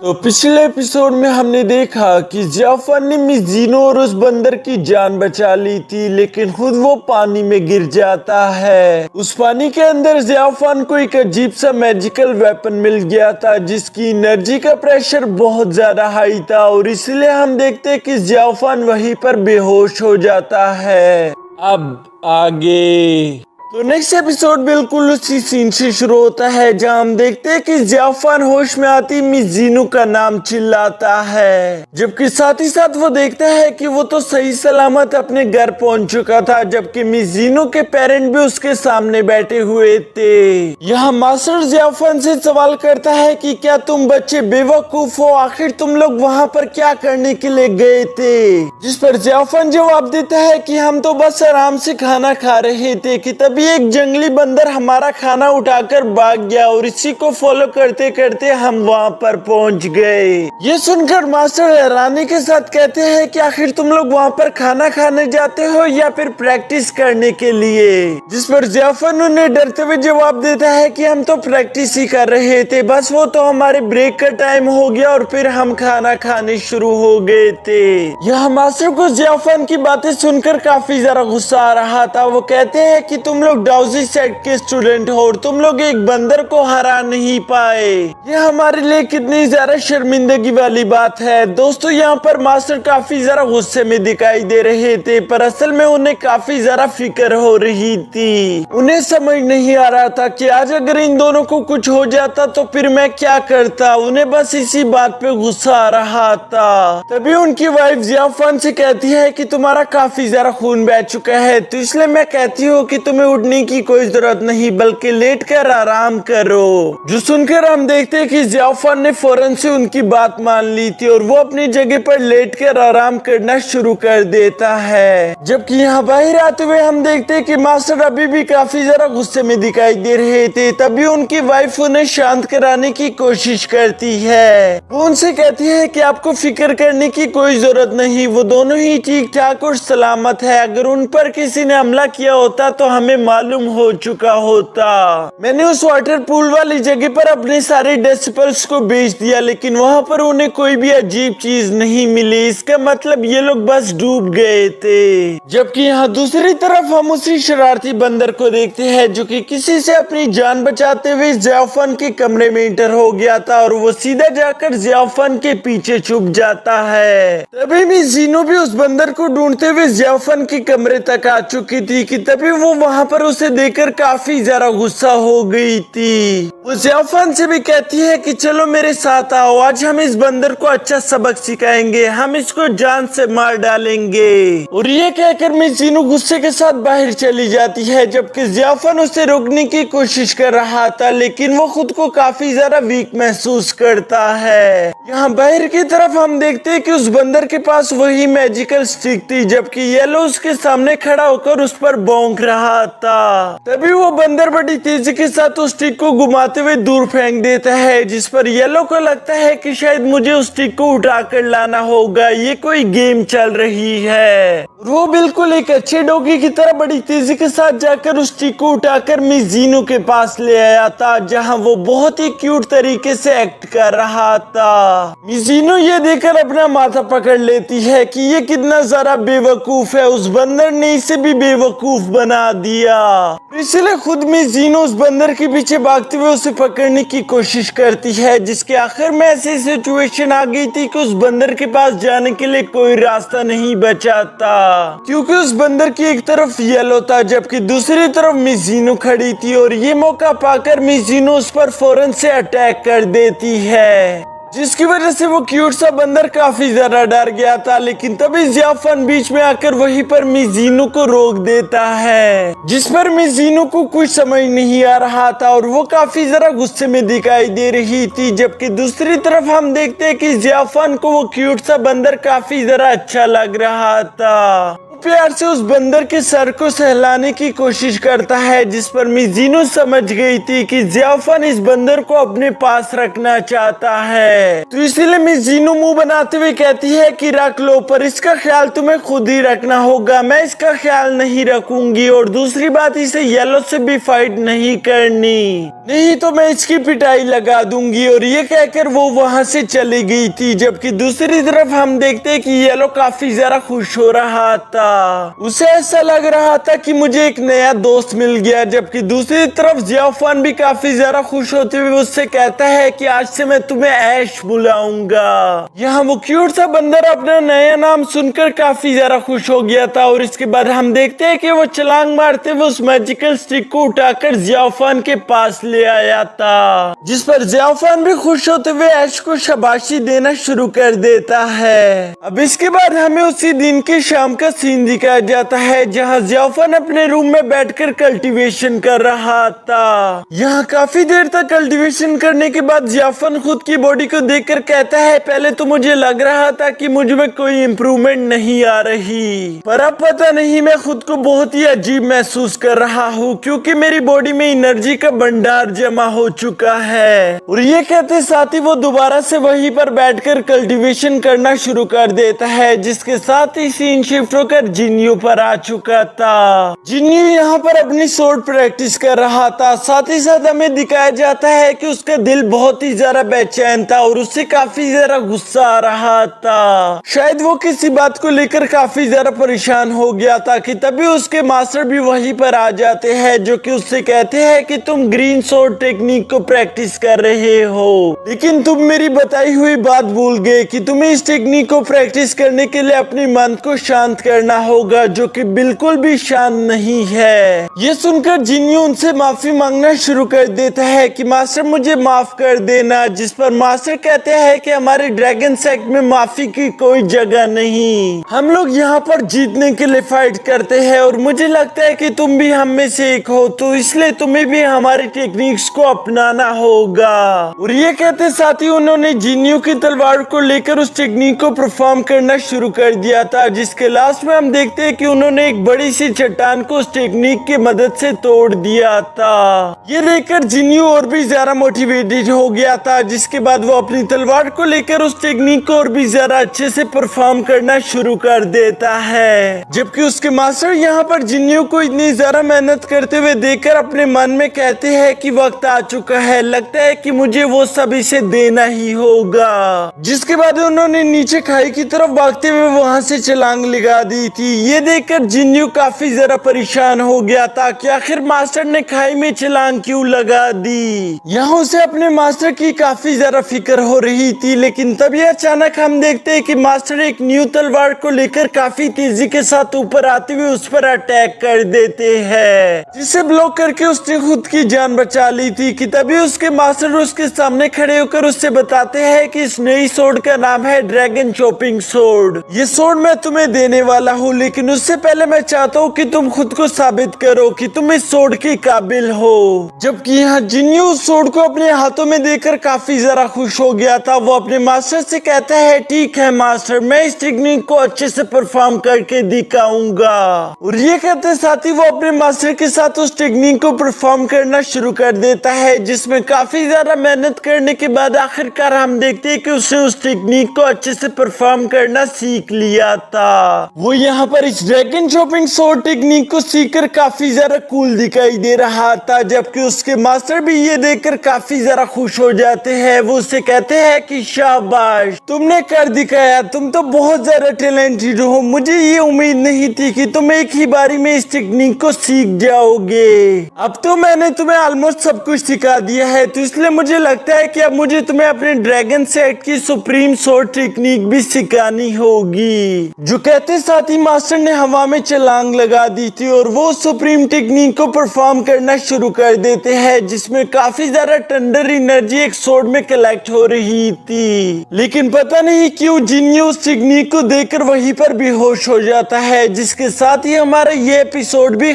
तो पिछले एपिसोड में हमने देखा कि जियाफन ने मिस जीनो और उस बंदर की जान बचा ली थी, लेकिन खुद वो पानी में गिर जाता है। उस पानी के अंदर जियाफन को एक अजीब सा मैजिकल वेपन मिल गया था, जिसकी एनर्जी का प्रेशर बहुत ज्यादा हाई था और इसलिए हम देखते हैं कि जियाफन वहीं पर बेहोश हो जाता है। अब आगे तो नेक्स्ट एपिसोड बिल्कुल उसी सीन से शुरू होता है, जहां हम देखते हैं कि जियाफन होश में आती मिस जीनू का नाम चिल्लाता है, जबकि साथ ही साथ वो देखता है कि वो तो सही सलामत अपने घर पहुंच चुका था, जबकि मिस जीनू के पेरेंट भी उसके सामने बैठे हुए थे। यहाँ मास्टर जियाफन से सवाल करता है कि क्या तुम बच्चे बेवकूफ हो, आखिर तुम लोग वहाँ पर क्या करने के लिए गए थे? जिस पर जियाफन जवाब देता है कि हम तो बस आराम से खाना खा रहे थे कि तभी एक जंगली बंदर हमारा खाना उठाकर भाग गया और इसी को फॉलो करते करते हम वहाँ पर पहुँच गए। ये सुनकर मास्टर हैरानी के साथ कहते हैं कि आखिर तुम लोग वहाँ पर खाना खाने जाते हो या फिर प्रैक्टिस करने के लिए? जिस पर जियाफन उन्हें डरते हुए जवाब देता है कि हम तो प्रैक्टिस ही कर रहे थे, बस वो तो हमारे ब्रेक का टाइम हो गया और फिर हम खाना खाने शुरू हो गए थे। यह मास्टर को जियाफन की बातें सुनकर काफी ज्यादा गुस्सा आ रहा था। वो कहते हैं कि तुम लोग डाउजी सेट के स्टूडेंट हो और तुम लोग एक बंदर को हरा नहीं पाए, ये हमारे लिए कितनी ज्यादा शर्मिंदगी वाली बात है। दोस्तों, यहाँ पर मास्टर काफी ज्यादा गुस्से में दिखाई दे रहे थे, पर असल में उन्हें काफी ज्यादा फिक्र हो रही थी। उन्हें समझ नहीं आ रहा था कि आज अगर इन दोनों को कुछ हो जाता तो फिर मैं क्या करता। उन्हें बस इसी बात पे गुस्सा आ रहा था। तभी उनकी वाइफ जियाफन से कहती है कि तुम्हारा काफी ज्यादा खून बह चुका है, तो इसलिए मैं कहती हूँ कि तुम्हें उठने की कोई जरूरत नहीं, बल्कि लेट कर आराम करो। जो सुनकर हम देखते हैं कि जियाफन ने फौरन से उनकी बात मान ली थी और वो अपनी जगह पर लेट कर आराम करना शुरू कर देता है। जबकि यहाँ बाहर आते हुए हम देखते हैं कि मास्टर अभी भी काफी ज्यादा गुस्से में दिखाई दे रहे थे। तभी उनकी वाइफ उन्हें शांत कराने की कोशिश करती है। वो उनसे कहती है कि आपको फिक्र करने की कोई जरूरत नहीं, वो दोनों ही ठीक ठाक और सलामत है। अगर उन पर किसी ने हमला किया होता तो हमें मालूम हो चुका होता। मैंने उस वाटर पूल वाली जगह पर अपने सारे डेसिबल्स को बेच दिया, लेकिन वहाँ पर उन्हें कोई भी अजीब चीज नहीं मिली। इसका मतलब ये लोग बस डूब गए थे। जबकि यहाँ दूसरी तरफ हम उसी शरारती बंदर को देखते हैं, जो कि किसी से अपनी जान बचाते हुए जियाफन के कमरे में इंटर हो गया था और वो सीधा जाकर जियाफन के पीछे छुप जाता है। तभी मिस जीनो भी उस बंदर को ढूंढते हुए जियाफन के कमरे तक आ चुकी थी कि तभी वो वहाँ पर उसे देखकर काफी ज्यादा गुस्सा हो गई थी। वो जियाफन से भी कहती है कि चलो मेरे साथ आओ, आज हम इस बंदर को अच्छा सबक सिखाएंगे, हम इसको जान से मार डालेंगे। और ये कहकर मिस जीनो गुस्से के साथ बाहर चली जाती है, जबकि जियाफन उसे रोकने की कोशिश कर रहा था, लेकिन वो खुद को काफी ज्यादा वीक महसूस करता है। यहाँ बाहर की तरफ हम देखते हैं कि उस बंदर के पास वही मैजिकल स्टिक थी, जबकि येलो उसके सामने खड़ा होकर उस पर भौंक रहा था। तभी वो बंदर बड़ी तेजी के साथ उस स्टिक को घुमाते हुए दूर फेंक देता है, जिस पर येलो को लगता है कि शायद मुझे उस स्टिक को उठाकर लाना होगा, ये कोई गेम चल रही है। वो बिल्कुल एक अच्छे डॉगी की तरह बड़ी तेजी के साथ जाकर उस स्टिक को उठाकर मिस जीनो के पास ले आया था, जहां वो बहुत ही क्यूट तरीके से एक्ट कर रहा था। मिस जीनो ये देखकर अपना माथा पकड़ लेती है कि ये कितना ज्यादा बेवकूफ है, उस बंदर ने इसे भी बेवकूफ बना दिया। इसलिए खुद मिस जीनो उस बंदर के पीछे भागते हुए उसे पकड़ने की कोशिश करती है, जिसके आखिर में ऐसी सिचुएशन आ गई थी कि उस बंदर के पास जाने के लिए कोई रास्ता नहीं बचा था, क्योंकि उस बंदर की एक तरफ येलो था जबकि दूसरी तरफ मिस जीनो खड़ी थी। और ये मौका पाकर मिस जीनो उस पर फौरन से अटैक कर देती है, जिसकी वजह से वो क्यूट सा बंदर काफी ज्यादा डर गया था। लेकिन तभी जियाफन बीच में आकर वहीं पर मिस जीनो को रोक देता है, जिस पर मिस जीनो को कुछ समझ नहीं आ रहा था और वो काफी ज्यादा गुस्से में दिखाई दे रही थी। जबकि दूसरी तरफ हम देखते हैं कि जियाफन को वो क्यूट सा बंदर काफी ज्यादा अच्छा लग रहा था। प्यार से उस बंदर के सर को सहलाने की कोशिश करता है, जिस पर मिज़िनो समझ गई थी कि ज़ियाफन इस बंदर को अपने पास रखना चाहता है। तो इसीलिए मिज़िनो मुंह बनाते हुए कहती है कि रख लो, पर इसका ख्याल तुम्हें खुद ही रखना होगा, मैं इसका ख्याल नहीं रखूंगी। और दूसरी बात, इसे येलो से भी फाइट नहीं करनी, नहीं तो मैं इसकी पिटाई लगा दूंगी। और ये कहकर वो वहां से चली गई थी। जबकि दूसरी तरफ हम देखते हैं कि येलो काफी ज्यादा खुश हो रहा था, उसे ऐसा लग रहा था कि मुझे एक नया दोस्त मिल गया। जबकि दूसरी तरफ ज़ियाफन भी काफी ज्यादा खुश होते हुए उससे कहता है कि आज से मैं तुम्हें ऐश बुलाऊंगा। यहाँ वो क्यूट सा बंदर अपना नया नाम सुनकर काफी ज्यादा खुश हो गया था। और इसके बाद हम देखते हैं कि वो छलांग मारते हुए उस मैजिकल स्टिक को उठाकर ज़ियाफन के पास ले आया था, जिस पर ज़ियाफन भी खुश होते हुए ऐश को शाबाशी देना शुरू कर देता है। अब इसके बाद हमें उसी दिन के शाम का सीन दिखाया जाता है, जहां ज़ियाफन अपने रूम में बैठकर कल्टीवेशन कर रहा था। यहाँ काफी देर तक कल्टीवेशन करने के बाद ज़ियाफन खुद की बॉडी को देखकर कहता है, पहले तो मुझे लग रहा था कि मुझ में कोई इम्प्रूवमेंट नहीं आ रही, पर अब पता नहीं मैं खुद को बहुत ही अजीब महसूस कर रहा हूँ, क्योंकि मेरी बॉडी में एनर्जी का भंडार जमा हो चुका है। और ये कहते साथ ही वो दोबारा से वहीं पर बैठकर कल्टीवेशन करना शुरू कर देता है, जिसके साथ ही सीन शिफ्ट होकर जिन्यू पर आ चुका था। जिन्यू यहाँ पर अपनी स्वॉर्ड प्रैक्टिस कर रहा था। साथ ही साथ हमें दिखाया जाता है कि उसका दिल बहुत ही ज्यादा बेचैन था और उससे काफी ज्यादा गुस्सा आ रहा था। शायद वो किसी बात को लेकर काफी ज्यादा परेशान हो गया था कि तभी उसके मास्टर भी वहीं पर आ जाते हैं, जो कि उससे कहते हैं कि तुम ग्रीन स्वॉर्ड टेक्निक को प्रैक्टिस कर रहे हो, लेकिन तुम मेरी बताई हुई बात भूल गए कि तुम्हें इस टेक्निक को प्रैक्टिस करने के लिए अपने मन को शांत करना होगा, जो कि बिल्कुल भी शांत नहीं है। ये सुनकर जिन्यू उनसे माफी मांगना शुरू कर देता है कि मास्टर मुझे माफ कर देना, जिस पर मास्टर कहते हैं कि हमारे ड्रैगन सेक्ट में माफी की कोई जगह नहीं, हम लोग यहाँ पर जीतने के लिए फाइट करते हैं और मुझे लगता है कि तुम भी हम में से एक हो, तो इसलिए तुम्हें भी हमारी टेक्निक्स को अपनाना होगा। और ये कहते साथ ही उन्होंने जिन्यू की तलवार को लेकर उस टेक्निक को परफॉर्म करना शुरू कर दिया था, जिसके लास्ट में हम देखते हैं कि उन्होंने एक बड़ी सी चट्टान को उस टेक्निक की मदद से तोड़ दिया था। ये देखकर जिन्यू और भी ज्यादा मोटिवेटेड हो गया था, जिसके बाद वो अपनी तलवार को लेकर उस टेक्निक को और भी ज्यादा अच्छे से परफॉर्म करना शुरू कर देता है। जबकि उसके मास्टर यहाँ पर जिन्यू को इतनी ज्यादा मेहनत करते हुए देखकर अपने मन में कहते हैं कि वक्त आ चुका है, लगता है कि मुझे वो सब इसे देना ही होगा। जिसके बाद उन्होंने नीचे खाई की तरफ भागते हुए वहां से छलांग लगा दी थी। ये देखकर जिन्यू काफी ज्यादा परेशान हो गया था कि आखिर मास्टर ने खाई में छलांग क्यों लगा दी। यहाँ उसे अपने मास्टर की काफी ज्यादा फिक्र हो रही थी, लेकिन तभी अचानक हम देखते हैं कि मास्टर एक न्यू तलवार को लेकर काफी तेजी के साथ ऊपर आते हुए उस पर अटैक कर देते हैं, जिसे ब्लॉक करके उसने खुद की जान बचा ली थी। कि तभी उसके मास्टर उसके सामने खड़े होकर उससे बताते हैं कि इस नई सोर्ड का नाम है ड्रैगन चॉपिंग सोर्ड। ये सोर्ड मैं तुम्हें देने वाला हूँ, लेकिन उससे पहले मैं चाहता हूँ कि तुम खुद को साबित करो कि तुम इस सोर्ड के काबिल हो। जबकि यहाँ जिन्यू उस सोर्ड को अपने हाथों में देकर काफी ज्यादा खुश हो गया था। वो अपने मास्टर से कहता है, ठीक है मास्टर, मैं इस टेक्निक को अच्छे से परफॉर्म करके दिखाऊंगा। और ये कहते साथ ही वो अपने मास्टर के साथ उस टेक्निक को परफॉर्म करना शुरू कर देता है, जिसमें काफी ज्यादा मेहनत करने के बाद आखिरकार हम देखते हैं कि उसने उस टेक्निक को अच्छे से परफॉर्म करना सीख लिया था। वो यहाँ पर इस ड्रैगन चॉपिंग सोर्ड टेक्निक को सीखकर काफी ज्यादा कूल दिखाई दे रहा था। जबकि उसके मास्टर भी ये देखकर काफी ज्यादा खुश हो जाते हैं। वो उससे कहते हैं कि शाबाश, तुमने कर दिखाया, तुम तो बहुत ज्यादा टैलेंटेड हो। मुझे ये उम्मीद नहीं थी कि तुम एक ही बारी में इस टेक्निक को सीख जाओगे। अब तो मैंने तुम्हें ऑलमोस्ट सब कुछ सिखा दिया है, तो इसलिए मुझे लगता है कि अब मुझे तुम्हें अपने ड्रैगन सेट की सुप्रीम सोर्ड टेक्निक भी सिखानी होगी। जो कहते साथ ही मास्टर ने हवा में छलांग लगा दी थी और वो सुप्रीम टेक्निक को परफॉर्म करना शुरू कर देते हैं, जिसमें काफी ज्यादा थंडर एनर्जी एक सोर्ड में कलेक्ट हो रही थी। लेकिन पता नहीं क्यों जिन्यू उस टेक्निक को देखकर वहीं पर बेहोश हो जाता है। जिसके साथ ही हमारा ये एपिसोड भी